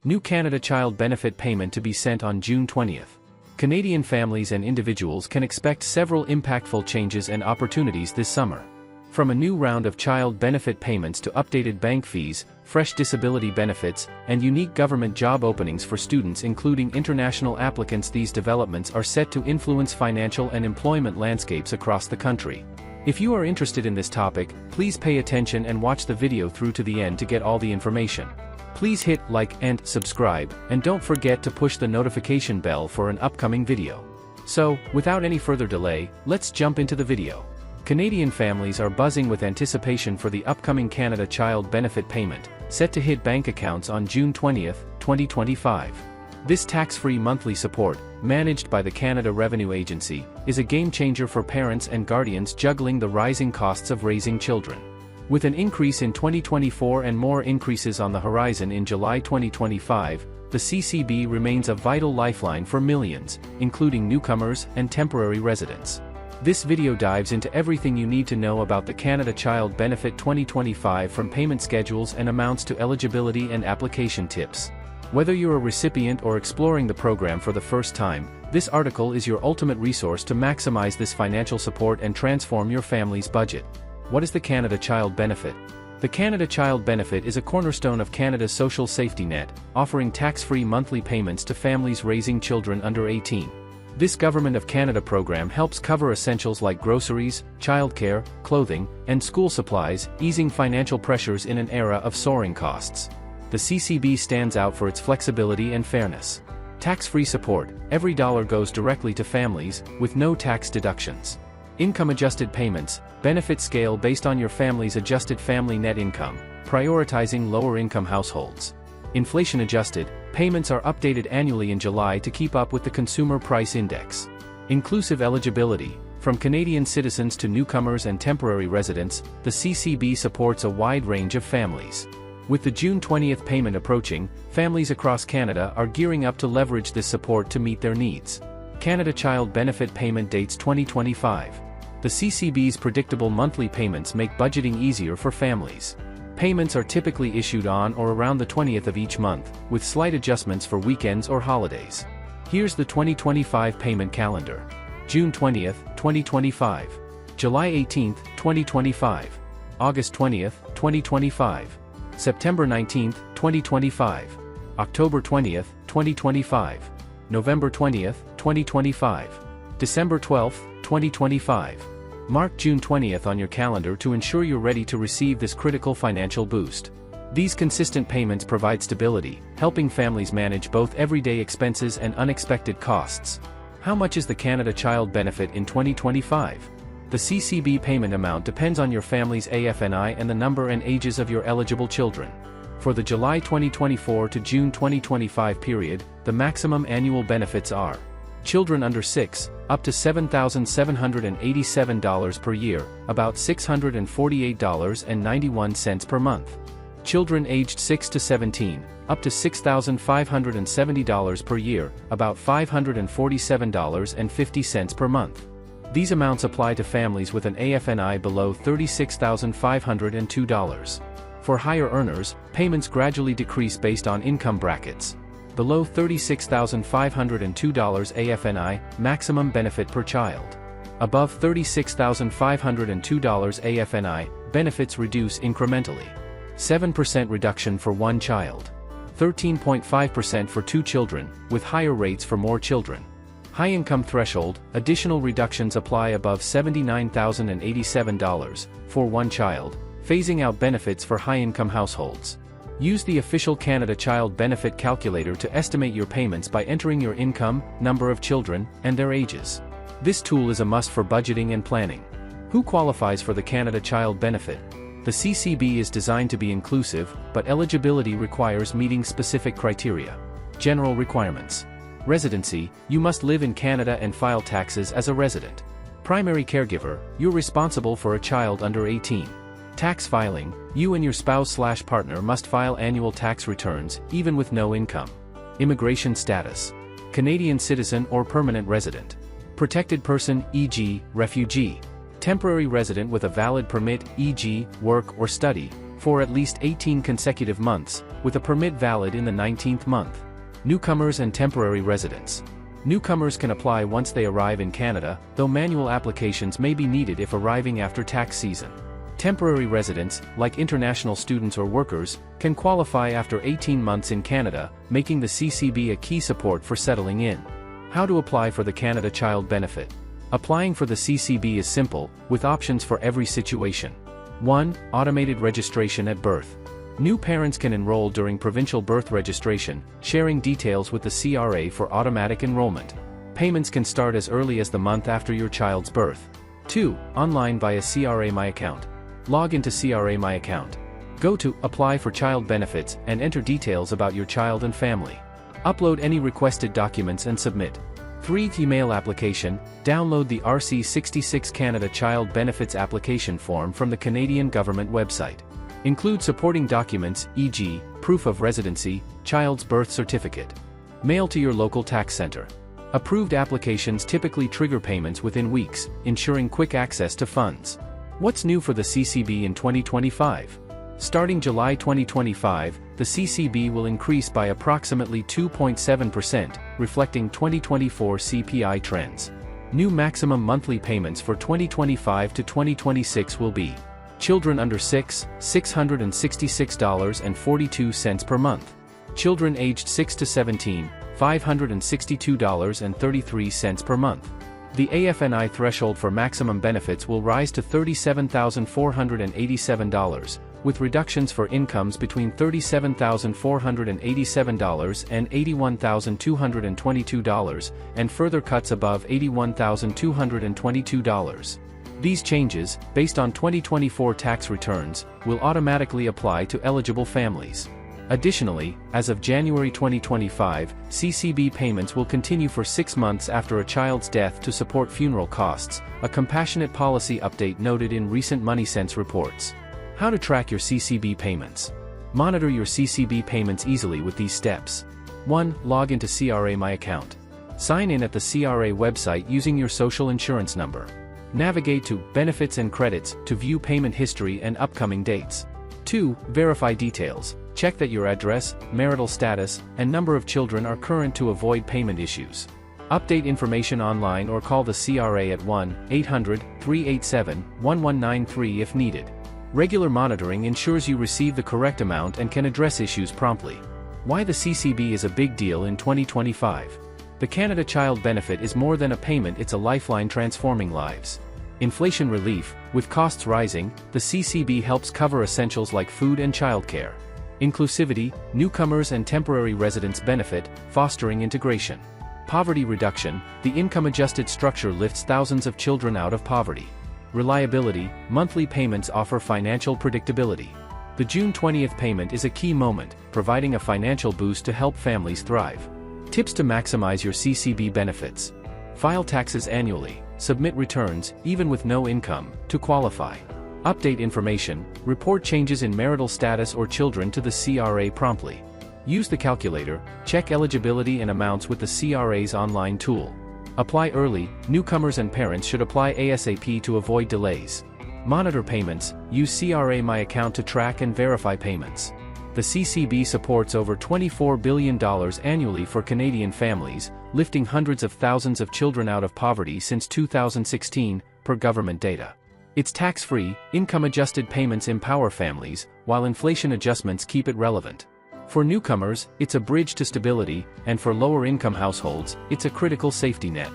New Canada Child Benefit Payment to be sent on June 20th. Canadian families and individuals can expect several impactful changes and opportunities this summer. From a new round of child benefit payments to updated bank fees, fresh disability benefits, and unique government job openings for students including international applicants, these developments are set to influence financial and employment landscapes across the country. If you are interested in this topic, please pay attention and watch the video through to the end to get all the information. Please hit like and subscribe, and don't forget to push the notification bell for an upcoming video. So, without any further delay, let's jump into the video. Canadian families are buzzing with anticipation for the upcoming Canada Child Benefit Payment, set to hit bank accounts on June 20, 2025. This tax-free monthly support, managed by the Canada Revenue Agency, is a game-changer for parents and guardians juggling the rising costs of raising children. With an increase in 2024 and more increases on the horizon in July 2025, the CCB remains a vital lifeline for millions, including newcomers and temporary residents. This video dives into everything you need to know about the Canada Child Benefit 2025, from payment schedules and amounts to eligibility and application tips. Whether you're a recipient or exploring the program for the first time, this article is your ultimate resource to maximize this financial support and transform your family's budget. What is the Canada Child Benefit? The Canada Child Benefit is a cornerstone of Canada's social safety net, offering tax-free monthly payments to families raising children under 18. This Government of Canada program helps cover essentials like groceries, childcare, clothing, and school supplies, easing financial pressures in an era of soaring costs. The CCB stands out for its flexibility and fairness. Tax-free support, every dollar goes directly to families, with no tax deductions. Income-adjusted payments, benefits scale based on your family's adjusted family net income, prioritizing lower-income households. Inflation-adjusted, payments are updated annually in July to keep up with the Consumer Price Index. Inclusive eligibility, from Canadian citizens to newcomers and temporary residents, the CCB supports a wide range of families. With the June 20th payment approaching, families across Canada are gearing up to leverage this support to meet their needs. Canada Child Benefit Payment dates 2025. The CCB's predictable monthly payments make budgeting easier for families. Payments are typically issued on or around the 20th of each month, with slight adjustments for weekends or holidays. Here's the 2025 payment calendar. June 20th, 2025. July 18th, 2025. August 20th, 2025. September 19th, 2025. October 20th, 2025. November 20th, 2025. December 12th, 2025. Mark June 20th on your calendar to ensure you're ready to receive this critical financial boost. These consistent payments provide stability, helping families manage both everyday expenses and unexpected costs. How much is the Canada Child Benefit in 2025? The CCB payment amount depends on your family's AFNI and the number and ages of your eligible children. For the July 2024 to June 2025 period, the maximum annual benefits are: children under 6, up to $7,787 per year, about $648.91 per month. Children aged 6 to 17, up to $6,570 per year, about $547.50 per month. These amounts apply to families with an AFNI below $36,502. For higher earners, payments gradually decrease based on income brackets. Below $36,502 AFNI, maximum benefit per child. Above $36,502 AFNI, benefits reduce incrementally. 7% reduction for one child. 13.5% for two children, with higher rates for more children. High income threshold, additional reductions apply above $79,087 for one child, phasing out benefits for high-income households. Use the official Canada Child Benefit Calculator to estimate your payments by entering your income, number of children, and their ages. This tool is a must for budgeting and planning. Who qualifies for the Canada Child Benefit? The CCB is designed to be inclusive, but eligibility requires meeting specific criteria. General requirements. Residency, you must live in Canada and file taxes as a resident. Primary caregiver, you're responsible for a child under 18. Tax filing, you and your spouse/partner must file annual tax returns, even with no income. Immigration status. Canadian citizen or permanent resident. Protected person, e.g., refugee. Temporary resident with a valid permit, e.g., work or study. for at least 18 consecutive months, with a permit valid in the 19th month. Newcomers and temporary residents. Newcomers can apply once they arrive in Canada, though manual applications may be needed if arriving after tax season. Temporary residents, like international students or workers, can qualify after 18 months in Canada, making the CCB a key support for settling in. How to apply for the Canada Child Benefit. Applying for the CCB is simple, with options for every situation. 1. Automated registration at birth. New parents can enroll during provincial birth registration, sharing details with the CRA for automatic enrollment. Payments can start as early as the month after your child's birth. 2. Online via CRA My Account. Log into CRA My Account. Go to Apply for Child Benefits and enter details about your child and family. Upload any requested documents and submit. 3. Email application. Download the IRCC Canada Child Benefits application form from the Canadian government website. Include supporting documents, e.g., proof of residency, child's birth certificate. Mail to your local tax center. Approved applications typically trigger payments within weeks, ensuring quick access to funds. What's new for the CCB in 2025? Starting July 2025, the CCB will increase by approximately 2.7%, reflecting 2024 CPI trends. New maximum monthly payments for 2025 to 2026 will be: children under 6, $666.42 per month. Children aged 6 to 17, $562.33 per month. The AFNI threshold for maximum benefits will rise to $37,487, with reductions for incomes between $37,487 and $81,222, and further cuts above $81,222. These changes, based on 2024 tax returns, will automatically apply to eligible families. Additionally, as of January 2025, CCB payments will continue for 6 months after a child's death to support funeral costs, a compassionate policy update noted in recent MoneySense reports. How to track your CCB payments. Monitor your CCB payments easily with these steps. 1. Log into CRA My Account. Sign in at the CRA website using your social insurance number. Navigate to Benefits and Credits to view payment history and upcoming dates. 2. Verify details. Check that your address, marital status, and number of children are current to avoid payment issues. Update information online or call the CRA at 1-800-387-1193 if needed. Regular monitoring ensures you receive the correct amount and can address issues promptly. Why the CCB is a big deal in 2025. The Canada Child Benefit is more than a payment, it's a lifeline transforming lives. Inflation relief. With costs rising, the CCB helps cover essentials like food and childcare. Inclusivity. Newcomers and temporary residents benefit, fostering integration. Poverty reduction. The income-adjusted structure lifts thousands of children out of poverty. Reliability. Monthly payments offer financial predictability. The June 20th payment is a key moment, providing a financial boost to help families thrive. Tips to maximize your CCB benefits. File taxes annually. Submit returns, even with no income, to qualify. Update information. Report changes in marital status or children to the CRA promptly. Use the calculator. Check eligibility and amounts with the CRA's online tool. Apply early. Newcomers and parents should apply ASAP to avoid delays. Monitor payments. Use CRA My Account to track and verify payments. The CCB supports over $24 billion annually for Canadian families, lifting hundreds of thousands of children out of poverty since 2016, per government data. Its tax-free, income-adjusted payments empower families, while inflation adjustments keep it relevant. For newcomers, it's a bridge to stability, and for lower-income households, it's a critical safety net.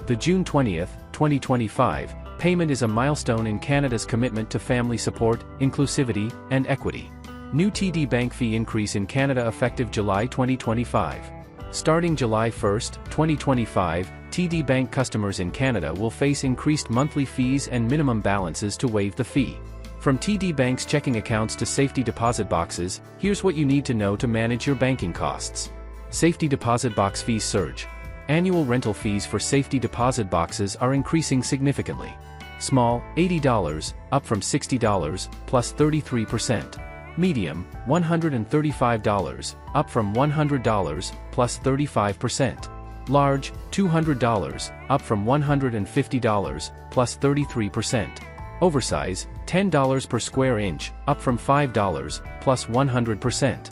The June 20th, 2025, payment is a milestone in Canada's commitment to family support, inclusivity, and equity. New TD Bank fee increase in Canada effective July 2025. Starting July 1, 2025, TD Bank customers in Canada will face increased monthly fees and minimum balances to waive the fee. From TD Bank's checking accounts to safety deposit boxes, here's what you need to know to manage your banking costs. Safety deposit box fees surge. Annual rental fees for safety deposit boxes are increasing significantly. Small, $80, up from $60, plus 33%. Medium, $135, up from $100, plus 35%. Large, $200, up from $150, plus 33%. Oversize, $10 per square inch, up from $5, plus 100%.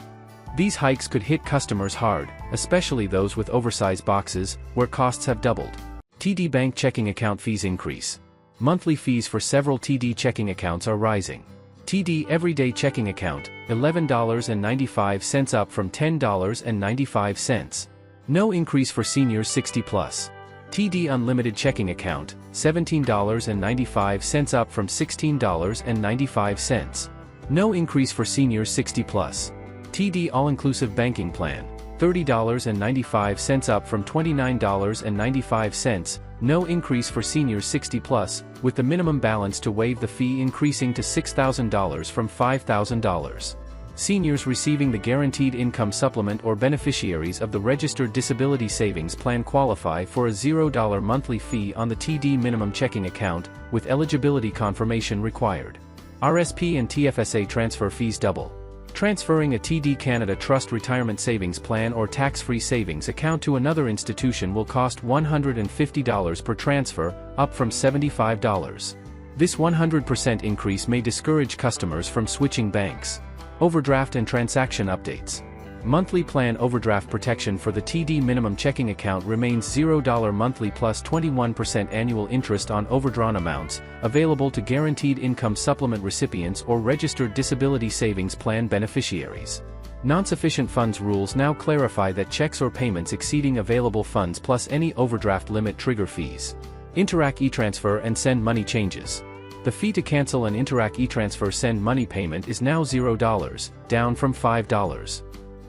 These hikes could hit customers hard, especially those with oversized boxes, where costs have doubled. TD Bank checking account fees increase. Monthly fees for several TD checking accounts are rising. TD Everyday Checking Account, $11.95 up from $10.95. No increase for seniors 60+. TD Unlimited Checking Account, $17.95 up from $16.95. No increase for seniors 60+. TD All-Inclusive Banking Plan, $30.95 up from $29.95. No increase for seniors 60+, with the minimum balance to waive the fee increasing to $6,000 from $5,000. Seniors receiving the Guaranteed Income Supplement or beneficiaries of the Registered Disability Savings Plan qualify for a $0 monthly fee on the TD minimum checking account, with eligibility confirmation required. RSP and TFSA transfer fees double. Transferring a TD Canada Trust Retirement Savings Plan or tax-free savings account to another institution will cost $150 per transfer, up from $75. This 100% increase may discourage customers from switching banks. Overdraft and transaction updates. Monthly plan overdraft protection for the TD minimum checking account remains $0 monthly plus 21% annual interest on overdrawn amounts, available to Guaranteed Income Supplement recipients or Registered Disability Savings Plan beneficiaries. Non-sufficient funds rules now clarify that checks or payments exceeding available funds plus any overdraft limit trigger fees. Interac e-transfer and send money changes. The fee to cancel an Interac e-transfer send money payment is now $0, down from $5.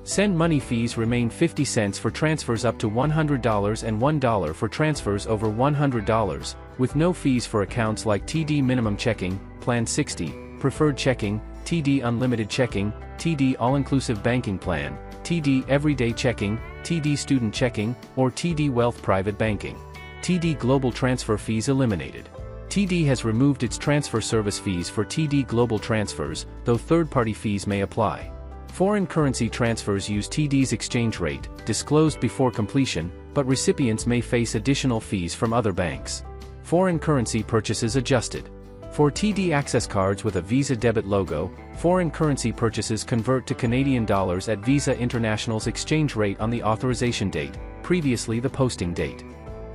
Send money fees remain 50 cents for transfers up to $100 and $1 for transfers over $100, with no fees for accounts like TD Minimum Checking, Plan 60, Preferred Checking, TD Unlimited Checking, TD All-Inclusive Banking Plan, TD Everyday Checking, TD Student Checking, or TD Wealth Private Banking. TD Global Transfer fees eliminated. TD has removed its transfer service fees for TD Global Transfers, though third-party fees may apply. Foreign currency transfers use TD's exchange rate, disclosed before completion, but recipients may face additional fees from other banks. Foreign currency purchases adjusted. For TD Access cards with a Visa debit logo, foreign currency purchases convert to Canadian dollars at Visa International's exchange rate on the authorization date, previously the posting date.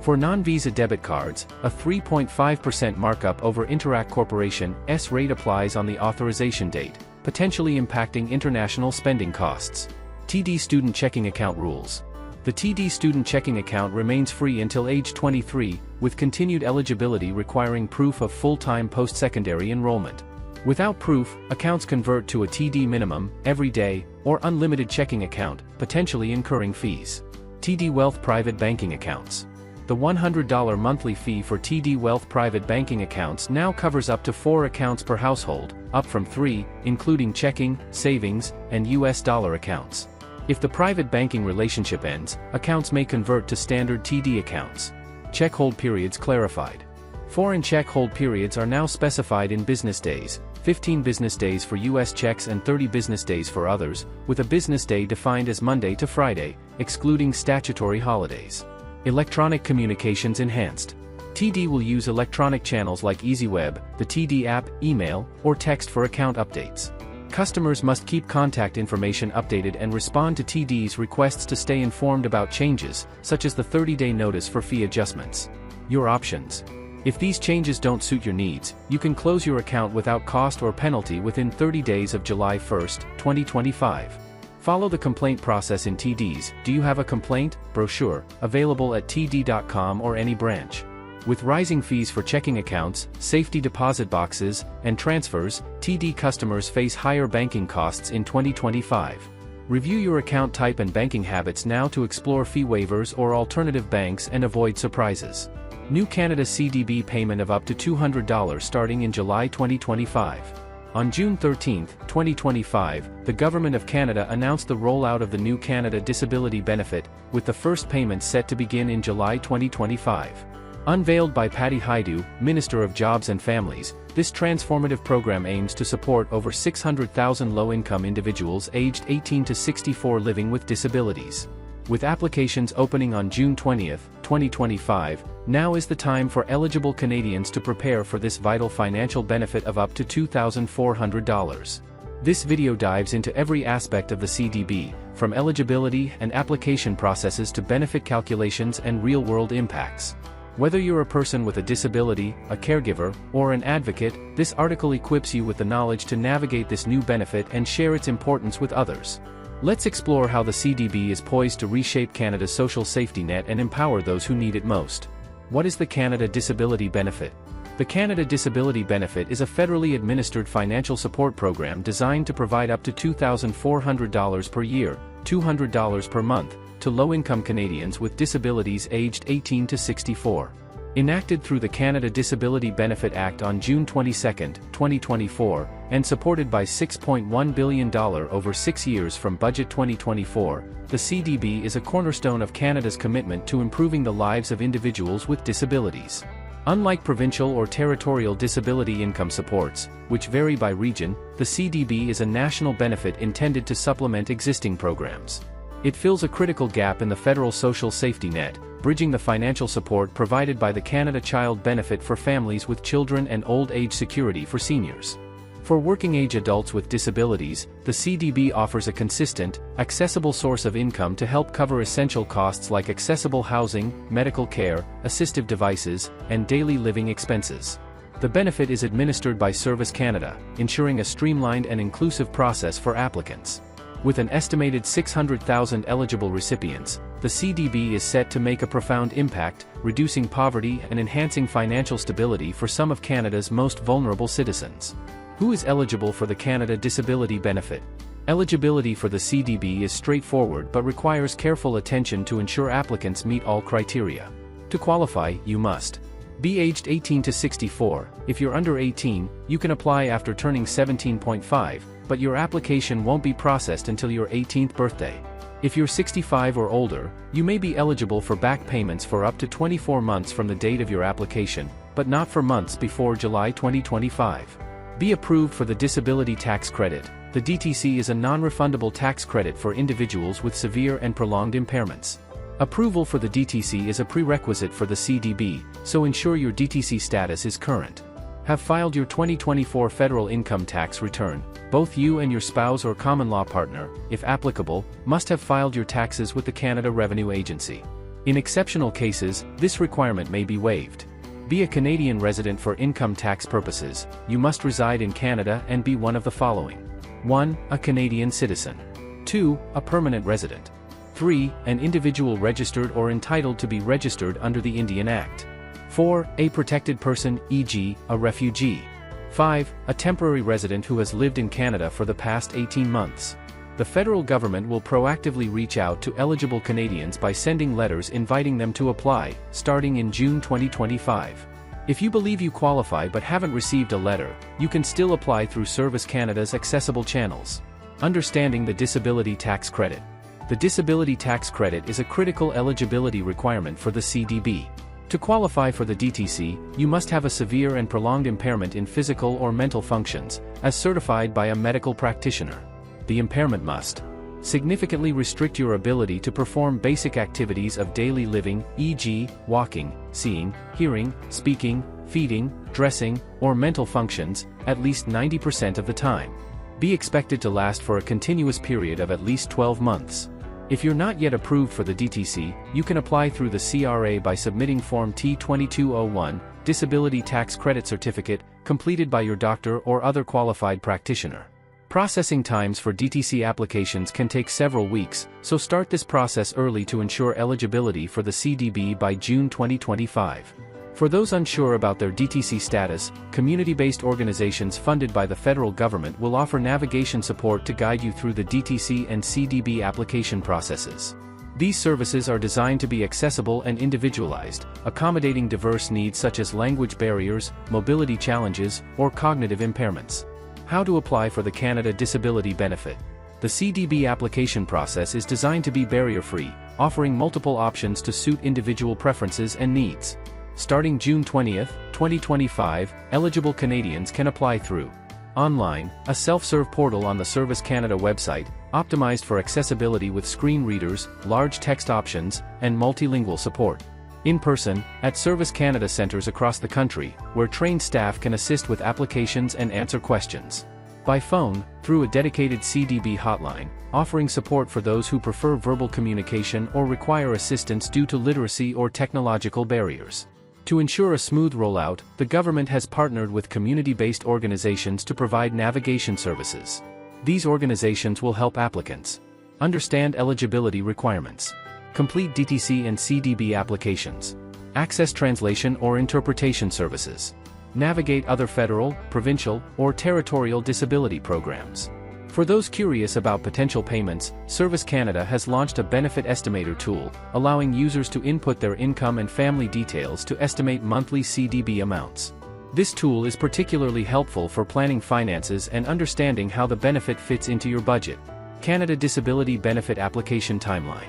For non-Visa debit cards, a 3.5% markup over Interac Corporation's rate applies on the authorization date, potentially impacting international spending costs. TD Student Checking Account rules. The TD Student Checking Account remains free until age 23, with continued eligibility requiring proof of full-time post-secondary enrollment. Without proof, accounts convert to a TD Minimum, Everyday, or Unlimited Checking Account, potentially incurring fees. TD Wealth Private Banking Accounts. The $100 monthly fee for TD Wealth Private Banking Accounts now covers up to 4 accounts per household, up from 3, including checking, savings, and US dollar accounts. If the private banking relationship ends, accounts may convert to standard TD accounts. Check hold periods clarified. Foreign check hold periods are now specified in business days, 15 business days for US checks and 30 business days for others, with a business day defined as Monday to Friday, excluding statutory holidays. Electronic communications enhanced. TD will use electronic channels like EasyWeb, the TD app, email, or text for account updates. Customers must keep contact information updated and respond to TD's requests to stay informed about changes, such as the 30-day notice for fee adjustments. Your options. If these changes don't suit your needs, you can close your account without cost or penalty within 30 days of July 1, 2025. Follow the complaint process in TD's Do You Have a Complaint? Brochure, available at td.com or any branch. With rising fees for checking accounts, safety deposit boxes, and transfers, TD customers face higher banking costs in 2025. Review your account type and banking habits now to explore fee waivers or alternative banks and avoid surprises. New Canada CDB payment of up to $200 starting in July 2025. On June 13, 2025, the Government of Canada announced the rollout of the New Canada Disability Benefit, with the first payment set to begin in July 2025. Unveiled by Patty Hajdu, Minister of Jobs and Families, this transformative program aims to support over 600,000 low-income individuals aged 18 to 64 living with disabilities. With applications opening on June 20, 2025, now is the time for eligible Canadians to prepare for this vital financial benefit of up to $2,400. This video dives into every aspect of the CDB, from eligibility and application processes to benefit calculations and real-world impacts. Whether you're a person with a disability, a caregiver, or an advocate, this article equips you with the knowledge to navigate this new benefit and share its importance with others. Let's explore how the CDB is poised to reshape Canada's social safety net and empower those who need it most. What is the Canada Disability Benefit? The Canada Disability Benefit is a federally administered financial support program designed to provide up to $2,400 per year, $200 per month, to low-income Canadians with disabilities aged 18 to 64. Enacted through the Canada Disability Benefit Act on June 22, 2024, and supported by $6.1 billion over 6 years from Budget 2024, the CDB is a cornerstone of Canada's commitment to improving the lives of individuals with disabilities. Unlike provincial or territorial disability income supports, which vary by region, the CDB is a national benefit intended to supplement existing programs. It fills a critical gap in the federal social safety net, bridging the financial support provided by the Canada Child Benefit for families with children and old age security for seniors. For working-age adults with disabilities, the CDB offers a consistent, accessible source of income to help cover essential costs like accessible housing, medical care, assistive devices, and daily living expenses. The benefit is administered by Service Canada, ensuring a streamlined and inclusive process for applicants. With an estimated 600,000 eligible recipients, the CDB is set to make a profound impact, reducing poverty and enhancing financial stability for some of Canada's most vulnerable citizens. Who is eligible for the Canada Disability Benefit? Eligibility for the CDB is straightforward but requires careful attention to ensure applicants meet all criteria. To qualify, you must be aged 18 to 64. If you're under 18, you can apply after turning 17.5, but your application won't be processed until your 18th birthday. If you're 65 or older, you may be eligible for back payments for up to 24 months from the date of your application, but not for months before July 2025. Be approved for the Disability Tax Credit. The DTC is a non-refundable tax credit for individuals with severe and prolonged impairments. Approval for the DTC is a prerequisite for the CDB, so ensure your DTC status is current. Have filed your 2024 federal income tax return. Both you and your spouse or common law partner, if applicable, must have filed your taxes with the Canada Revenue Agency. In exceptional cases, this requirement may be waived. Be a Canadian resident for income tax purposes. You must reside in Canada and be one of the following. 1. A Canadian citizen. 2. A permanent resident. 3. An individual registered or entitled to be registered under the Indian Act. 4. A protected person, e.g., a refugee. 5. A temporary resident who has lived in Canada for the past 18 months. The federal government will proactively reach out to eligible Canadians by sending letters inviting them to apply, starting in June 2025. If you believe you qualify but haven't received a letter, you can still apply through Service Canada's accessible channels. Understanding the Disability Tax Credit. The Disability Tax Credit is a critical eligibility requirement for the CDB. To qualify for the DTC, you must have a severe and prolonged impairment in physical or mental functions, as certified by a medical practitioner. The impairment must significantly restrict your ability to perform basic activities of daily living, e.g., walking, seeing, hearing, speaking, feeding, dressing, or mental functions, at least 90% of the time. Be expected to last for a continuous period of at least 12 months. If you're not yet approved for the DTC, you can apply through the CRA by submitting Form T2201, Disability Tax Credit Certificate, completed by your doctor or other qualified practitioner. Processing times for DTC applications can take several weeks, so start this process early to ensure eligibility for the CDB by June 2025. For those unsure about their DTC status, community-based organizations funded by the federal government will offer navigation support to guide you through the DTC and CDB application processes. These services are designed to be accessible and individualized, accommodating diverse needs such as language barriers, mobility challenges, or cognitive impairments. How to apply for the Canada Disability Benefit. The CDB application process is designed to be barrier-free, offering multiple options to suit individual preferences and needs. Starting June 20, 2025, eligible Canadians can apply through online, a self-serve portal on the Service Canada website, optimized for accessibility with screen readers, large text options, and multilingual support. In person, at Service Canada centers across the country, where trained staff can assist with applications and answer questions. By phone, through a dedicated CDB hotline, offering support for those who prefer verbal communication or require assistance due to literacy or technological barriers. To ensure a smooth rollout, the government has partnered with community-based organizations to provide navigation services. These organizations will help applicants understand eligibility requirements, complete DTC and CDB applications, access translation or interpretation services, navigate other federal, provincial, or territorial disability programs. For those curious about potential payments, Service Canada has launched a benefit estimator tool, allowing users to input their income and family details to estimate monthly CDB amounts. This tool is particularly helpful for planning finances and understanding how the benefit fits into your budget. Canada Disability Benefit Application Timeline.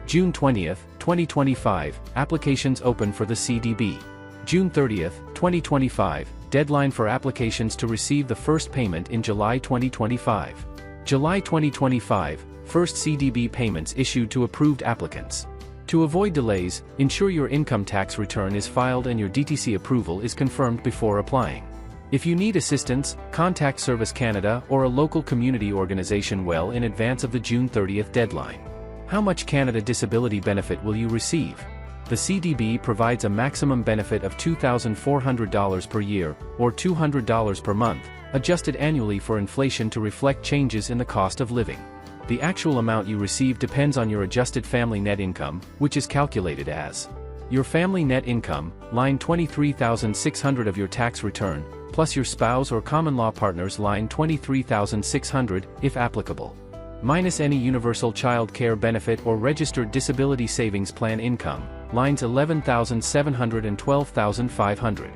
June 20, 2025, applications open for the CDB. June 30, 2025, deadline for applications to receive the first payment in July 2025. July 2025, first CDB payments issued to approved applicants. To avoid delays, ensure your income tax return is filed and your DTC approval is confirmed before applying. If you need assistance, contact Service Canada or a local community organization well in advance of the June 30th deadline. How much Canada Disability benefit will you receive? The CDB provides a maximum benefit of $2,400 per year, or $200 per month, adjusted annually for inflation to reflect changes in the cost of living. The actual amount you receive depends on your adjusted family net income, which is calculated as your family net income, line 23,600 of your tax return, plus your spouse or common law partner's line 23,600, if applicable, minus any universal child care benefit or registered disability savings plan income, lines 11,700 and 12,500.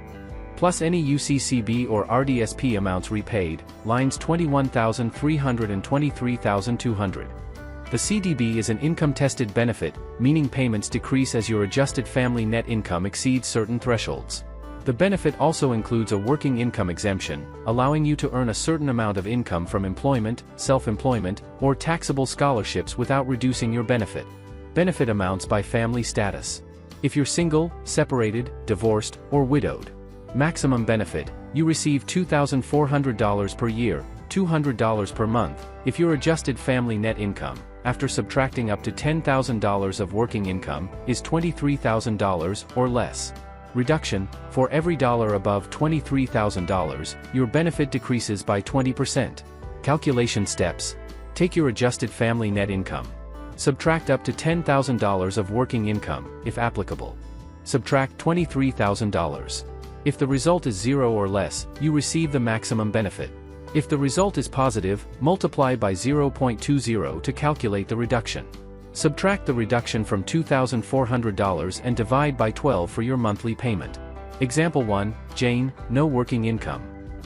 Plus any UCCB or RDSP amounts repaid, lines 21,300 and 23,200. The CDB is an income-tested benefit, meaning payments decrease as your adjusted family net income exceeds certain thresholds. The benefit also includes a working income exemption, allowing you to earn a certain amount of income from employment, self-employment, or taxable scholarships without reducing your benefit. Benefit amounts by family status. If you're single, separated, divorced, or widowed. Maximum benefit, you receive $2,400 per year, $200 per month, if your adjusted family net income, after subtracting up to $10,000 of working income, is $23,000 or less. Reduction, for every dollar above $23,000, your benefit decreases by 20%. Calculation steps. Take your adjusted family net income. Subtract up to $10,000 of working income, if applicable. Subtract $23,000. If the result is 0 or less, you receive the maximum benefit. If the result is positive, multiply by 0.20 to calculate the reduction. Subtract the reduction from $2,400 and divide by 12 for your monthly payment. Example 1, Jane, no working income.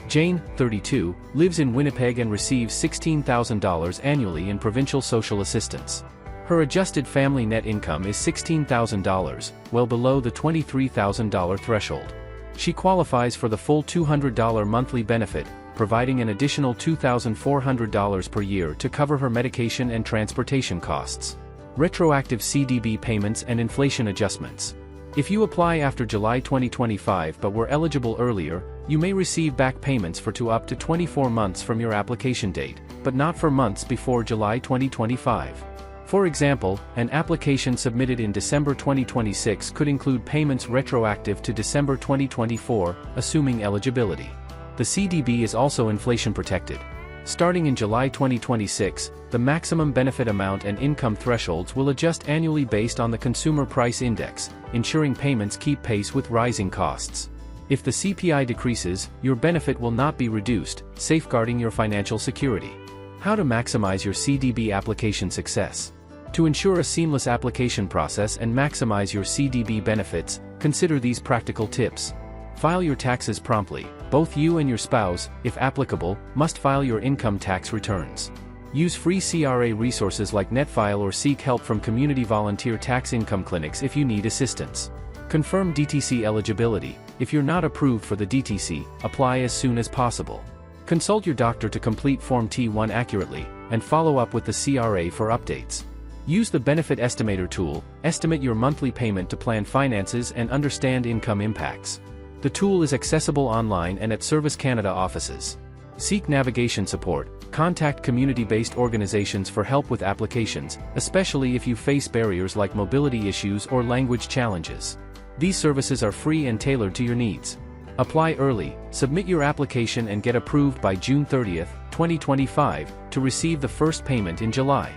Jane, 32, lives in Winnipeg and receives $16,000 annually in provincial social assistance. Her adjusted family net income is $16,000, well below the $23,000 threshold. She qualifies for the full $200 monthly benefit, providing an additional $2,400 per year to cover her medication and transportation costs. Retroactive CDB payments and inflation adjustments. If you apply after July 2025 but were eligible earlier, you may receive back payments for up to 24 months from your application date, but not for months before July 2025. For example, an application submitted in December 2026 could include payments retroactive to December 2024, assuming eligibility. The CDB is also inflation protected. Starting in July 2026, the maximum benefit amount and income thresholds will adjust annually based on the Consumer Price Index, ensuring payments keep pace with rising costs. If the CPI decreases, your benefit will not be reduced, safeguarding your financial security. How to maximize your CDB application success. To ensure a seamless application process and maximize your CDB benefits, consider these practical tips. File your taxes promptly. Both you and your spouse, if applicable, must file your income tax returns. Use free CRA resources like NetFile or seek help from community volunteer tax income clinics if you need assistance. Confirm DTC eligibility. If you're not approved for the DTC, apply as soon as possible. Consult your doctor to complete Form T1 accurately, and follow up with the CRA for updates. Use the Benefit Estimator tool, estimate your monthly payment to plan finances and understand income impacts. The tool is accessible online and at Service Canada offices. Seek navigation support. Contact community-based organizations for help with applications, especially if you face barriers like mobility issues or language challenges. These services are free and tailored to your needs. Apply early, submit your application and get approved by June 30, 2025, to receive the first payment in July.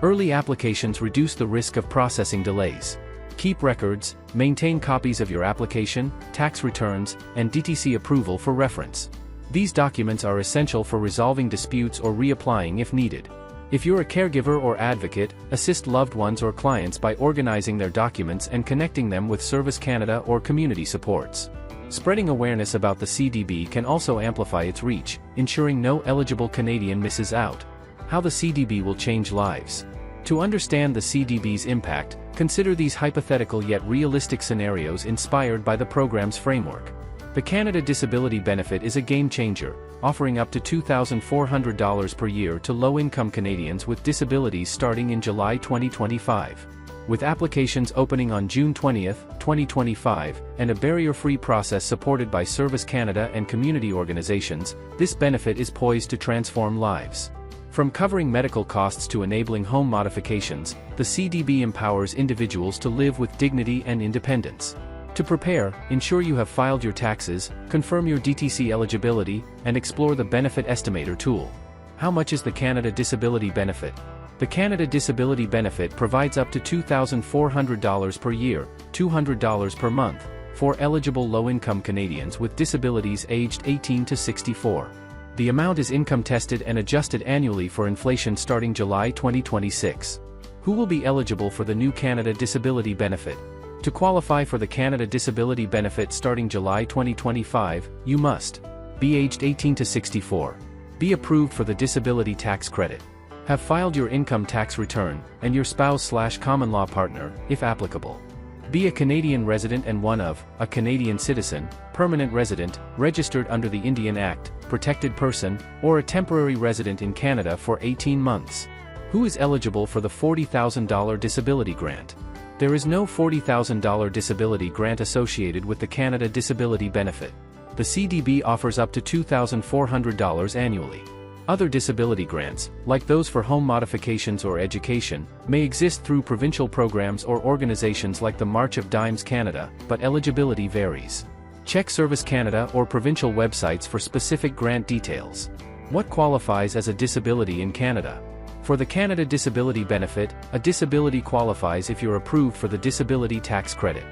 Early applications reduce the risk of processing delays. Keep records, maintain copies of your application, tax returns, and DTC approval for reference. These documents are essential for resolving disputes or reapplying if needed. If you're a caregiver or advocate, assist loved ones or clients by organizing their documents and connecting them with Service Canada or community supports. Spreading awareness about the CDB can also amplify its reach, ensuring no eligible Canadian misses out. How the CDB will change lives. To understand the CDB's impact, consider these hypothetical yet realistic scenarios inspired by the program's framework. The Canada Disability Benefit is a game-changer, offering up to $2,400 per year to low-income Canadians with disabilities starting in July 2025. With applications opening on June 20, 2025, and a barrier-free process supported by Service Canada and community organizations, this benefit is poised to transform lives. From covering medical costs to enabling home modifications, the CDB empowers individuals to live with dignity and independence. To prepare, ensure you have filed your taxes, confirm your DTC eligibility, and explore the Benefit Estimator tool. How much is the Canada Disability Benefit? The Canada Disability Benefit provides up to $2,400 per year, $200 per month, for eligible low-income Canadians with disabilities aged 18 to 64. The amount is income-tested and adjusted annually for inflation starting July 2026. Who will be eligible for the new Canada Disability Benefit? To qualify for the Canada Disability Benefit starting July 2025, you must be aged 18 to 64, be approved for the disability tax credit, have filed your income tax return, and your spouse/common law partner, if applicable. Be a Canadian resident and one of a Canadian citizen, permanent resident, registered under the Indian Act, protected person, or a temporary resident in Canada for 18 months. Who is eligible for the $40,000 disability grant? There is no $40,000 disability grant associated with the Canada Disability Benefit. The CDB offers up to $2,400 annually. Other disability grants, like those for home modifications or education, may exist through provincial programs or organizations like the March of Dimes Canada, but eligibility varies. Check Service Canada or provincial websites for specific grant details. What qualifies as a disability in Canada? For the Canada Disability Benefit, a disability qualifies if you're approved for the disability tax credit.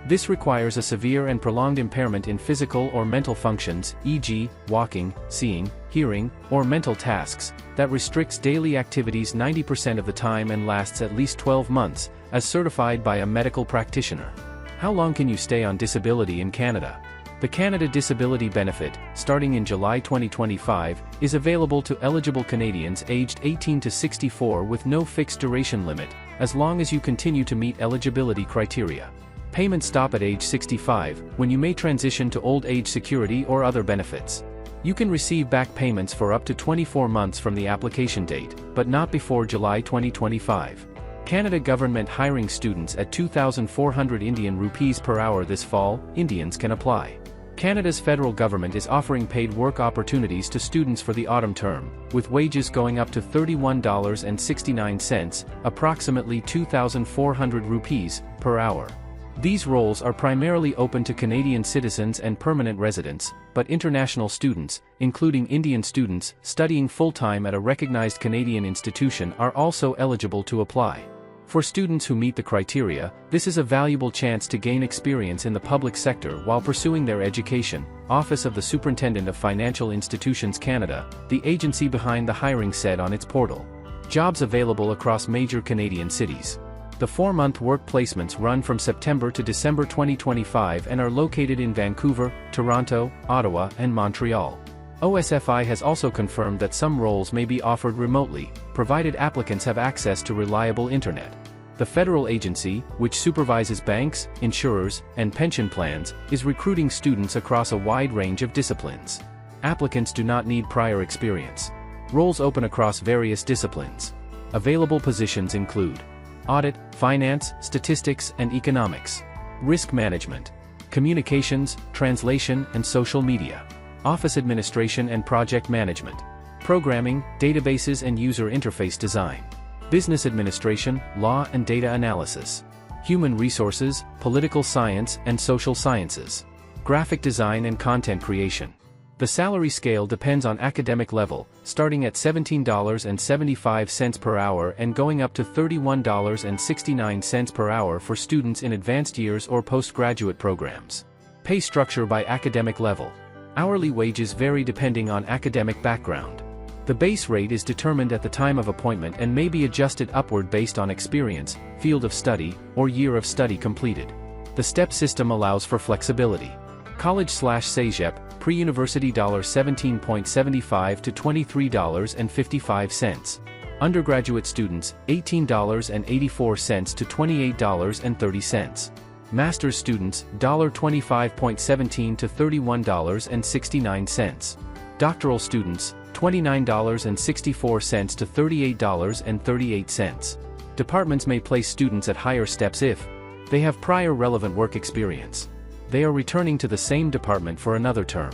This requires a severe and prolonged impairment in physical or mental functions, e.g., walking, seeing, hearing, or mental tasks, that restricts daily activities 90% of the time and lasts at least 12 months, as certified by a medical practitioner. How long can you stay on disability in Canada? The Canada Disability Benefit, starting in July 2025, is available to eligible Canadians aged 18 to 64 with no fixed duration limit, as long as you continue to meet eligibility criteria. Payments stop at age 65, when you may transition to old age security or other benefits. You can receive back payments for up to 24 months from the application date, but not before July 2025. Canada government hiring students at 2,400 Indian rupees per hour this fall. Indians can apply. Canada's federal government is offering paid work opportunities to students for the autumn term, with wages going up to $31.69, approximately 2,400 rupees, per hour. These roles are primarily open to Canadian citizens and permanent residents, but international students, including Indian students, studying full-time at a recognized Canadian institution are also eligible to apply. For students who meet the criteria, this is a valuable chance to gain experience in the public sector while pursuing their education. Office of the Superintendent of Financial Institutions Canada, the agency behind the hiring, said on its portal. Jobs available across major Canadian cities. The 4-month work placements run from September to December 2025 and are located in Vancouver, Toronto, Ottawa, and Montreal. OSFI has also confirmed that some roles may be offered remotely, provided applicants have access to reliable internet. The federal agency, which supervises banks, insurers, and pension plans, is recruiting students across a wide range of disciplines. Applicants do not need prior experience. Roles open across various disciplines. Available positions include audit, finance, statistics, and economics, risk management, communications, translation, and social media, office administration and project management, programming, databases and user interface design, business administration, law and data analysis, human resources, political science and social sciences, graphic design and content creation. The salary scale depends on academic level, starting at $17.75 per hour and going up to $31.69 per hour for students in advanced years or postgraduate programs. Pay structure by academic level. Hourly wages vary depending on academic background. The base rate is determined at the time of appointment and may be adjusted upward based on experience, field of study, or year of study completed. The step system allows for flexibility. College/CEGEP, pre-university $17.75 to $23.55. Undergraduate students, $18.84 to $28.30. Master's students, $25.17 to $31.69. Doctoral students, $29.64 to $38.38. Departments may place students at higher steps if they have prior relevant work experience. They are returning to the same department for another term.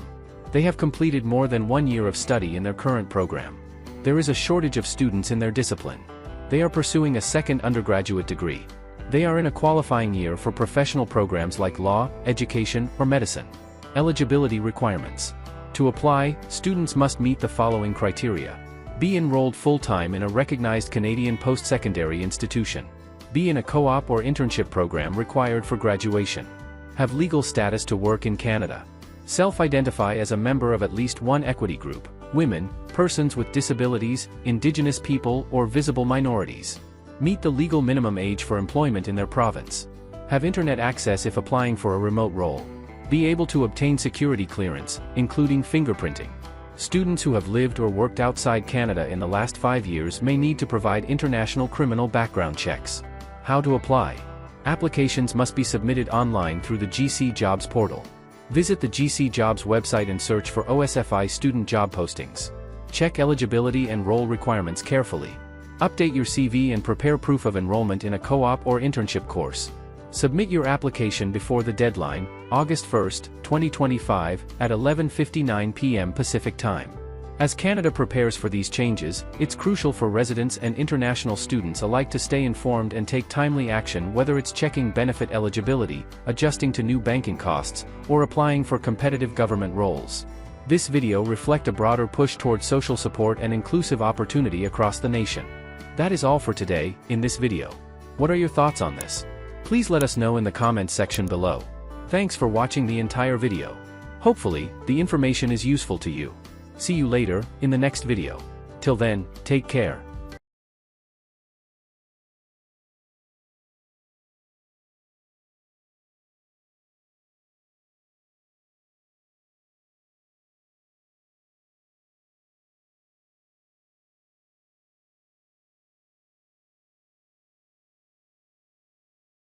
They have completed more than 1 year of study in their current program. There is a shortage of students in their discipline. They are pursuing a second undergraduate degree. They are in a qualifying year for professional programs like law, education, or medicine. Eligibility requirements. To apply, students must meet the following criteria. Be enrolled full-time in a recognized Canadian post-secondary institution. Be in a co-op or internship program required for graduation. Have legal status to work in Canada. Self-identify as a member of at least one equity group: women, persons with disabilities, Indigenous people, or visible minorities. Meet the legal minimum age for employment in their province. Have internet access if applying for a remote role. Be able to obtain security clearance, including fingerprinting. Students who have lived or worked outside Canada in the last 5 years may need to provide international criminal background checks. How to apply? Applications must be submitted online through the GC Jobs portal. Visit the GC Jobs website and search for OSFI student job postings. Check eligibility and role requirements carefully. Update your CV and prepare proof of enrollment in a co-op or internship course. Submit your application before the deadline, August 1, 2025, at 11:59 p.m. Pacific Time. As Canada prepares for these changes, it's crucial for residents and international students alike to stay informed and take timely action, whether it's checking benefit eligibility, adjusting to new banking costs, or applying for competitive government roles. This video reflects a broader push towards social support and inclusive opportunity across the nation. That is all for today, in this video. What are your thoughts on this? Please let us know in the comments section below. Thanks for watching the entire video. Hopefully, the information is useful to you. See you later, in the next video. Till then, take care.